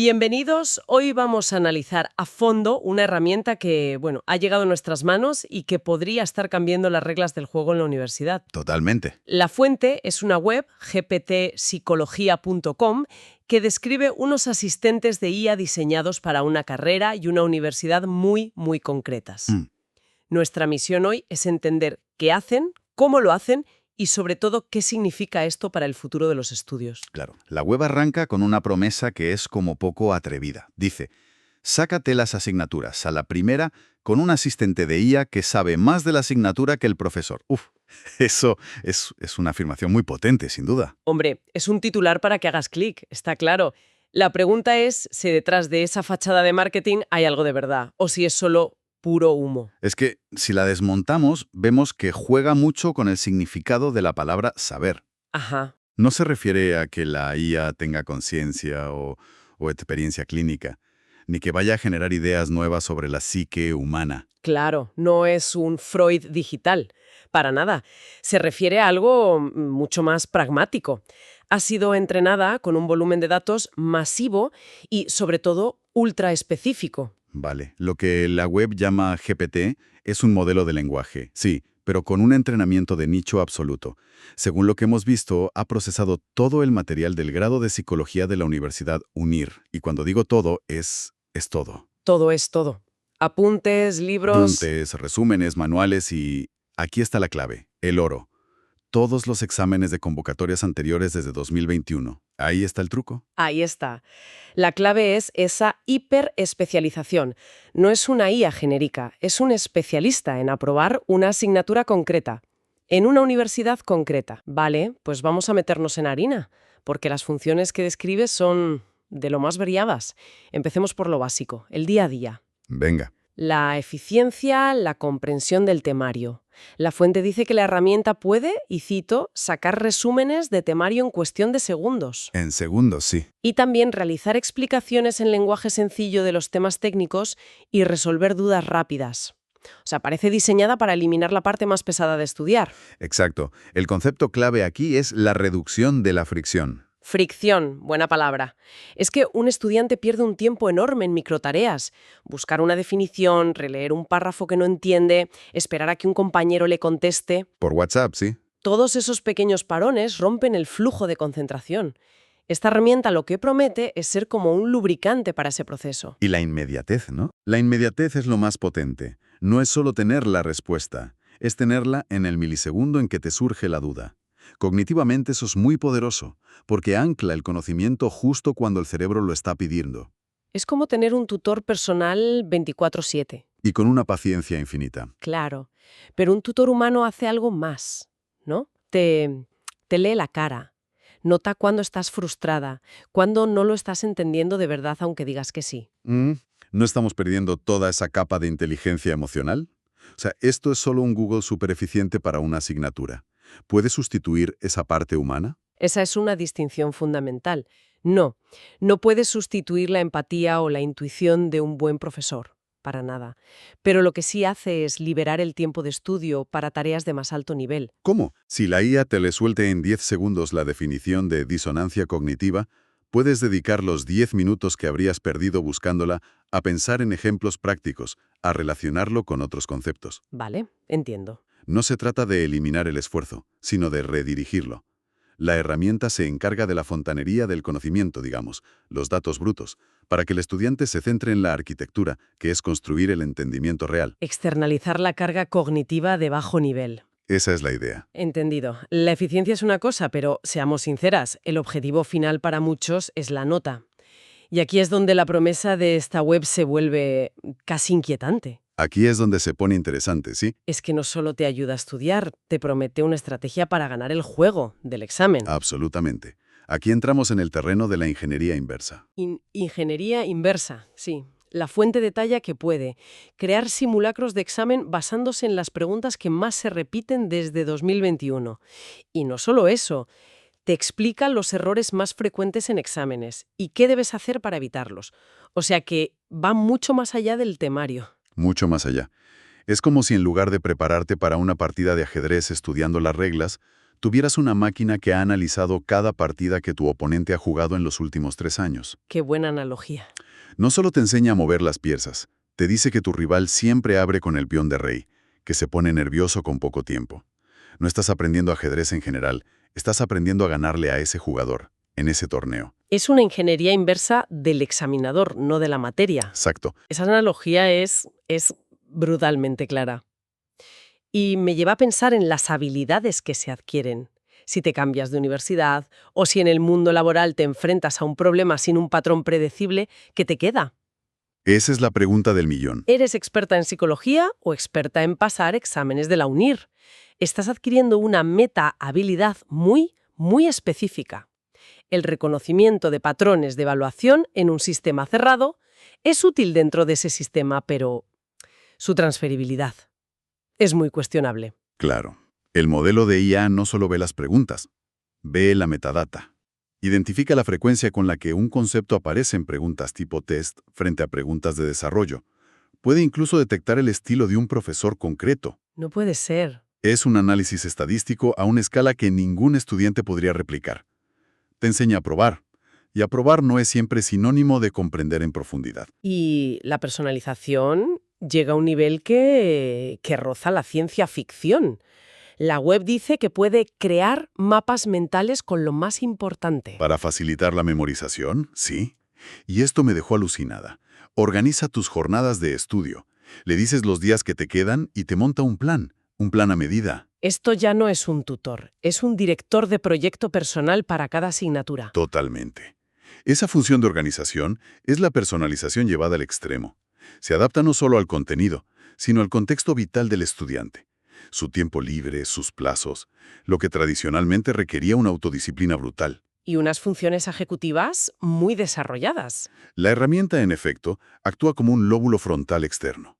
Bienvenidos. Hoy vamos a analizar a fondo una herramienta que, ha llegado a nuestras manos y que podría estar cambiando las reglas del juego en la universidad. Totalmente. La fuente es una web, gptpsicología.com, que describe unos asistentes de IA diseñados para una carrera y una universidad muy, muy concretas. Nuestra misión hoy es entender qué hacen, cómo lo hacen y, sobre todo, qué significa esto para el futuro de los estudios. Claro. La web arranca con una promesa que es como poco atrevida. Dice, sácate las asignaturas a la primera con un asistente de IA que sabe más de la asignatura que el profesor. Eso es una afirmación muy potente, sin duda. Hombre, es un titular para que hagas clic, está claro. La pregunta es si detrás de esa fachada de marketing hay algo de verdad, o si es solo puro humo. Es que, si la desmontamos, vemos que juega mucho con el significado de la palabra saber. Ajá. No se refiere a que la IA tenga conciencia o experiencia clínica, ni que vaya a generar ideas nuevas sobre la psique humana. Claro, no es un Freud digital, para nada. Se refiere a algo mucho más pragmático. Ha sido entrenada con un volumen de datos masivo y, sobre todo, ultra específico. Vale, lo que la web llama GPT es un modelo de lenguaje, sí, pero con un entrenamiento de nicho absoluto. Según lo que hemos visto, ha procesado todo el material del grado de psicología de la Universidad UNIR. Y cuando digo todo, es todo. Todo es todo. Apuntes, libros... Apuntes, resúmenes, manuales y... Aquí está la clave, el oro. Todos los exámenes de convocatorias anteriores desde 2021. Ahí está el truco. Ahí está. La clave es esa hiperespecialización. No es una IA genérica, es un especialista en aprobar una asignatura concreta, en una universidad concreta. Vale, pues vamos a meternos en harina, porque las funciones que describe son de lo más variadas. Empecemos por lo básico, el día a día. Venga. La eficiencia, la comprensión del temario. La fuente dice que la herramienta puede, y cito, sacar resúmenes de temario en cuestión de segundos. En segundos, sí. Y también realizar explicaciones en lenguaje sencillo de los temas técnicos y resolver dudas rápidas. O sea, parece diseñada para eliminar la parte más pesada de estudiar. Exacto. El concepto clave aquí es la reducción de la fricción. Fricción, buena palabra. Es que un estudiante pierde un tiempo enorme en microtareas. Buscar una definición, releer un párrafo que no entiende, esperar a que un compañero le conteste. Por WhatsApp, sí. Todos esos pequeños parones rompen el flujo de concentración. Esta herramienta lo que promete es ser como un lubricante para ese proceso. Y la inmediatez, ¿no? La inmediatez es lo más potente. No es solo tener la respuesta, es tenerla en el milisegundo en que te surge la duda. Cognitivamente eso es muy poderoso, porque ancla el conocimiento justo cuando el cerebro lo está pidiendo. Es como tener un tutor personal 24/7. Y con una paciencia infinita. Claro, pero un tutor humano hace algo más, ¿no? Te lee la cara, nota cuando estás frustrada, cuando no lo estás entendiendo de verdad aunque digas que sí. ¿No estamos perdiendo toda esa capa de inteligencia emocional? O sea, esto es solo un Google súper eficiente para una asignatura. ¿Puede sustituir esa parte humana? Esa es una distinción fundamental. No puedes sustituir la empatía o la intuición de un buen profesor, para nada. Pero lo que sí hace es liberar el tiempo de estudio para tareas de más alto nivel. ¿Cómo? Si la IA te le suelte en 10 segundos la definición de disonancia cognitiva, puedes dedicar los 10 minutos que habrías perdido buscándola a pensar en ejemplos prácticos, a relacionarlo con otros conceptos. Vale, entiendo. No se trata de eliminar el esfuerzo, sino de redirigirlo. La herramienta se encarga de la fontanería del conocimiento, digamos, los datos brutos, para que el estudiante se centre en la arquitectura, que es construir el entendimiento real. Externalizar la carga cognitiva de bajo nivel. Esa es la idea. Entendido. La eficiencia es una cosa, pero seamos sinceras, el objetivo final para muchos es la nota. Y aquí es donde la promesa de esta web se vuelve casi inquietante. Aquí es donde se pone interesante, ¿sí? Es que no solo te ayuda a estudiar, te promete una estrategia para ganar el juego del examen. Absolutamente. Aquí entramos en el terreno de la ingeniería inversa. Ingeniería inversa, sí. La fuente detalla que puede crear simulacros de examen basándose en las preguntas que más se repiten desde 2021. Y no solo eso, te explica los errores más frecuentes en exámenes y qué debes hacer para evitarlos. O sea que va mucho más allá del temario. Mucho más allá. Es como si en lugar de prepararte para una partida de ajedrez estudiando las reglas, tuvieras una máquina que ha analizado cada partida que tu oponente ha jugado en los últimos 3 años. Qué buena analogía. No solo te enseña a mover las piezas, te dice que tu rival siempre abre con el peón de rey, que se pone nervioso con poco tiempo. No estás aprendiendo ajedrez en general, estás aprendiendo a ganarle a ese jugador, en ese torneo. Es una ingeniería inversa del examinador, no de la materia. Exacto. Esa analogía es brutalmente clara. Y me lleva a pensar en las habilidades que se adquieren. Si te cambias de universidad o si en el mundo laboral te enfrentas a un problema sin un patrón predecible, ¿qué te queda? Esa es la pregunta del millón. ¿Eres experta en psicología o experta en pasar exámenes de la UNIR? Estás adquiriendo una meta-habilidad muy, muy específica. El reconocimiento de patrones de evaluación en un sistema cerrado es útil dentro de ese sistema, pero su transferibilidad es muy cuestionable. Claro. El modelo de IA no solo ve las preguntas, ve la metadata. Identifica la frecuencia con la que un concepto aparece en preguntas tipo test frente a preguntas de desarrollo. Puede incluso detectar el estilo de un profesor concreto. No puede ser. Es un análisis estadístico a una escala que ningún estudiante podría replicar. Te enseña a probar, y aprobar no es siempre sinónimo de comprender en profundidad. Y la personalización llega a un nivel que roza la ciencia ficción. La web dice que puede crear mapas mentales con lo más importante. Para facilitar la memorización, sí. Y esto me dejó alucinada. Organiza tus jornadas de estudio. Le dices los días que te quedan y te monta un plan a medida. Esto ya no es un tutor, es un director de proyecto personal para cada asignatura. Totalmente. Esa función de organización es la personalización llevada al extremo. Se adapta no solo al contenido, sino al contexto vital del estudiante. Su tiempo libre, sus plazos, lo que tradicionalmente requería una autodisciplina brutal. Y unas funciones ejecutivas muy desarrolladas. La herramienta, en efecto, actúa como un lóbulo frontal externo.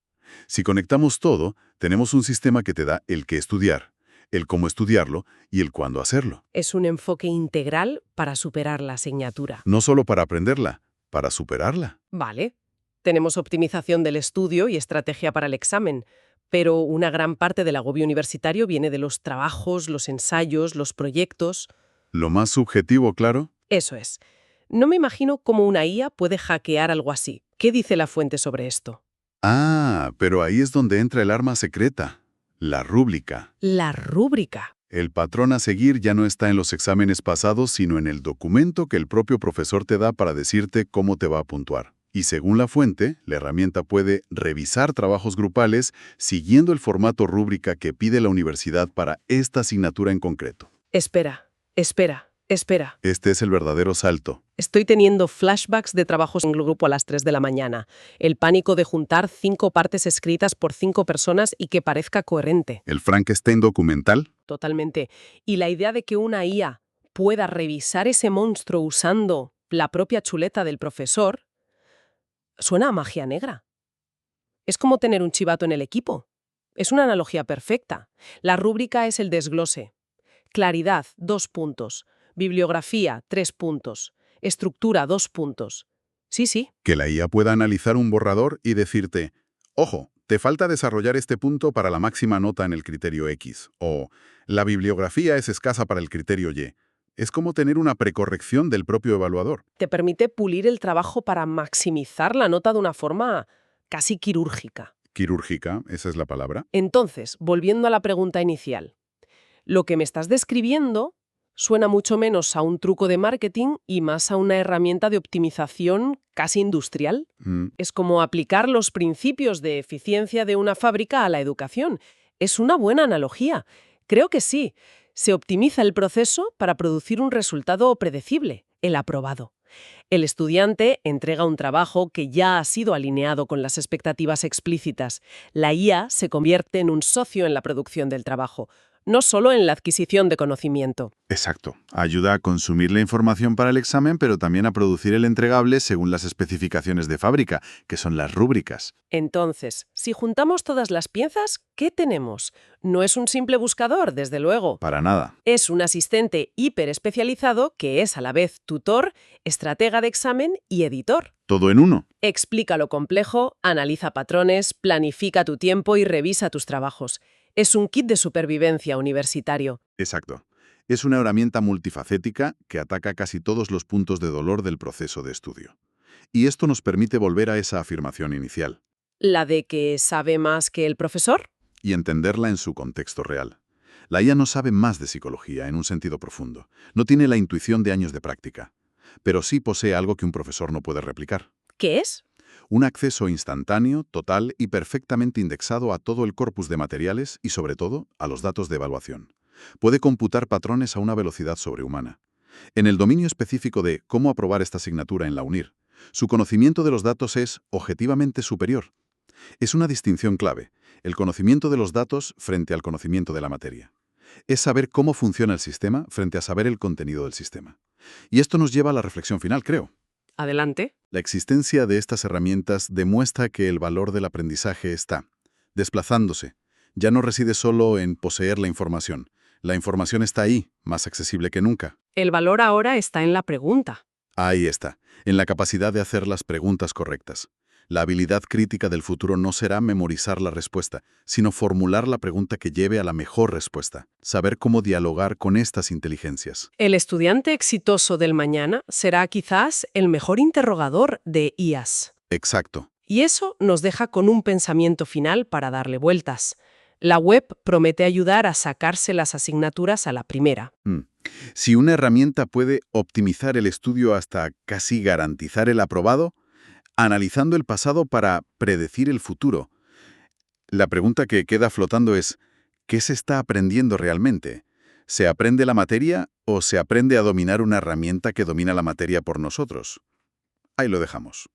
Si conectamos todo, tenemos un sistema que te da el qué estudiar, el cómo estudiarlo y el cuándo hacerlo. Es un enfoque integral para superar la asignatura. No solo para aprenderla, para superarla. Vale, tenemos optimización del estudio y estrategia para el examen, pero una gran parte del agobio universitario viene de los trabajos, los ensayos, los proyectos. Lo más subjetivo, claro. Eso es. No me imagino cómo una IA puede hackear algo así. ¿Qué dice la fuente sobre esto? Ah, pero ahí es donde entra el arma secreta, la rúbrica. La rúbrica. El patrón a seguir ya no está en los exámenes pasados, sino en el documento que el propio profesor te da para decirte cómo te va a puntuar. Y según la fuente, la herramienta puede revisar trabajos grupales siguiendo el formato rúbrica que pide la universidad para esta asignatura en concreto. Espera. Este es el verdadero salto. Estoy teniendo flashbacks de trabajos en grupo a las 3 de la mañana. El pánico de juntar 5 partes escritas por 5 personas y que parezca coherente. ¿El Frankenstein documental? Totalmente. Y la idea de que una IA pueda revisar ese monstruo usando la propia chuleta del profesor suena a magia negra. Es como tener un chivato en el equipo. Es una analogía perfecta. La rúbrica es el desglose. Claridad, 2 puntos. Bibliografía, 3 puntos. Estructura, 2 puntos. Sí. Que la IA pueda analizar un borrador y decirte, ojo, te falta desarrollar este punto para la máxima nota en el criterio X, o la bibliografía es escasa para el criterio Y. Es como tener una precorrección del propio evaluador. Te permite pulir el trabajo para maximizar la nota de una forma casi quirúrgica. Quirúrgica, esa es la palabra. Entonces, volviendo a la pregunta inicial, lo que me estás describiendo suena mucho menos a un truco de marketing y más a una herramienta de optimización casi industrial. Es como aplicar los principios de eficiencia de una fábrica a la educación. Es una buena analogía. Creo que sí. Se optimiza el proceso para producir un resultado predecible, el aprobado. El estudiante entrega un trabajo que ya ha sido alineado con las expectativas explícitas. La IA se convierte en un socio en la producción del trabajo, no solo en la adquisición de conocimiento. Exacto. Ayuda a consumir la información para el examen, pero también a producir el entregable según las especificaciones de fábrica, que son las rúbricas. Entonces, si juntamos todas las piezas, ¿qué tenemos? No es un simple buscador, desde luego. Para nada. Es un asistente hiperespecializado que es a la vez tutor, estratega de examen y editor. Todo en uno. Explica lo complejo, analiza patrones, planifica tu tiempo y revisa tus trabajos. Es un kit de supervivencia universitario. Exacto. Es una herramienta multifacética que ataca casi todos los puntos de dolor del proceso de estudio. Y esto nos permite volver a esa afirmación inicial ¿La de que sabe más que el profesor? y entenderla en su contexto real. La IA no sabe más de psicología en un sentido profundo. No tiene la intuición de años de práctica. Pero sí posee algo que un profesor no puede replicar. ¿Qué es? Un acceso instantáneo, total y perfectamente indexado a todo el corpus de materiales y, sobre todo, a los datos de evaluación. Puede computar patrones a una velocidad sobrehumana. En el dominio específico de cómo aprobar esta asignatura en la UNIR, su conocimiento de los datos es objetivamente superior. Es una distinción clave, el conocimiento de los datos frente al conocimiento de la materia. Es saber cómo funciona el sistema frente a saber el contenido del sistema. Y esto nos lleva a la reflexión final, creo. Adelante. La existencia de estas herramientas demuestra que el valor del aprendizaje está desplazándose. Ya no reside solo en poseer la información. La información está ahí, más accesible que nunca. El valor ahora está en la pregunta. Ahí está, en la capacidad de hacer las preguntas correctas. La habilidad crítica del futuro no será memorizar la respuesta, sino formular la pregunta que lleve a la mejor respuesta. Saber cómo dialogar con estas inteligencias. El estudiante exitoso del mañana será quizás el mejor interrogador de IAs. Exacto. Y eso nos deja con un pensamiento final para darle vueltas. La web promete ayudar a sacarse las asignaturas a la primera. Si una herramienta puede optimizar el estudio hasta casi garantizar el aprobado, analizando el pasado para predecir el futuro, la pregunta que queda flotando es, ¿qué se está aprendiendo realmente? ¿Se aprende la materia o se aprende a dominar una herramienta que domina la materia por nosotros? Ahí lo dejamos.